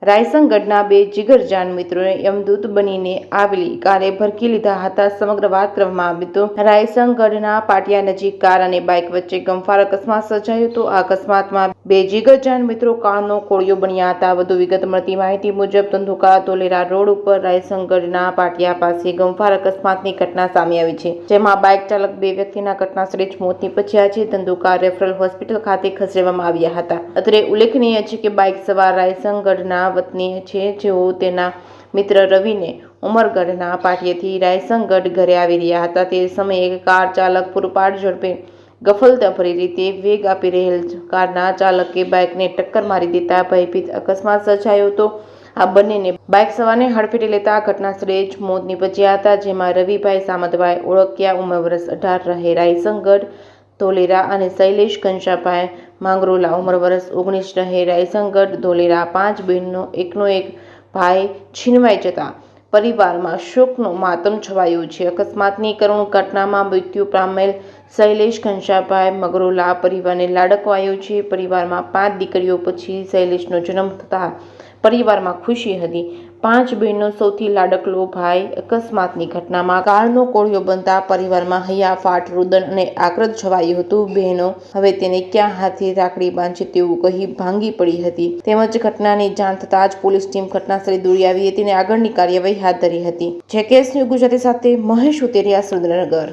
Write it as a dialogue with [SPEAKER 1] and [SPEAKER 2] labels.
[SPEAKER 1] રાયસંગઢના બે જીગરજાન મિત્રોએ યમદૂત બનીને આવેલી કારે ભરખી લીધા હતા. સમગ્ર વાત કરવામાં આવે તો રાયસંગઢના પાટિયા નજીક કાર અને બાઇક વચ્ચે ગમખ્વાર અકસ્માત સર્જાયો હતો. આ અકસ્માતમાં બે જીગરજાન મિત્રો કાળનો કોળિયો બન્યા હતા. વધુ વિગત મળતી માહિતી મુજબ ધંધુકા ધોલેરા રોડ ઉપર રાયસંગઢના પાટિયા પાસે ગમખ્વાર અકસ્માતની ઘટના સામે આવી છે, જેમાં બાઇક ચાલક બે વ્યક્તિના ઘટના સ્થળે જ મોત નીપજ્યા છે. ધંધુકા રેફરલ હોસ્પિટલ ખાતે ખસેડવામાં આવ્યા હતા. અત્રે ઉલ્લેખનીય છે કે બાઇક સવાર રાયસંગઢના વતની છે, જેઓ તેના મિત્ર રવિને ઉમરગઢના પાટિયેથી રાયસંગઢ ઘરે આવી રહ્યા હતા. તે સમયે કાર ચાલક પૂરપાટ ઝડપે ગફલતભરી રીતે વેગ આપી રહેલ કારના ચાલકે બાઇકને ટક્કર મારી દેતા ભયભીત અકસ્માત સર્જાયો હતો. આ બંનેને બાઇક સવારને હડફેટે લેતા ઘટના સ્થળે જ મોત નીપજ્યા હતા, જેમાં રવિભાઈ સામતભાઈ ઓળખિયા ઉંમર વર્ષ 18 રહે રાયસંગઢ ધોલેરા અને શૈલેષ ઘનશ્યામભાઈ માંગરોલા ઉંમર વર્ષ 19 રહે રાયસંગઢ ધોલેરા. 5 બહેનનો એકનો એક ભાઈ છીનવાઈ જતા પરિવારમાં શોકનો માતમ છવાયો છે. અકસ્માતની કરુણ ઘટનામાં મૃત્યુ પામેલ શૈલેષ ઘનશ્યામભાઈ મગરોલા પરિવારને લાડકવાયો છે. પરિવારમાં 5 દીકરીઓ પછી શૈલેષનો જન્મ થતા પરિવારમાં ખુશી હતી. 5 બહેનનો સૌથી લાડકલો ભાઈ અકસ્માતની ઘટનામાં કાળનો કોળિયો બનતા પરિવારમાં હૈયાફાટ, રુદન અને આક્રોશ છવાયું હતું. બહેનો હવે તેને ક્યાં હાથે રાખડી બાંધશે તેવું કહી ભાંગી પડી હતી. તેમજ ઘટનાની જાણ થતાં જ પોલીસ ટીમ ઘટનાસ્થળે દોડી આવી હતી અને આગળની કાર્યવાહી હાથ ધરી હતી. જેકેએસ ન્યૂઝ ગુજરાતી સાથે મહેશ ઉતેરિયા, સુરેન્દ્રનગર.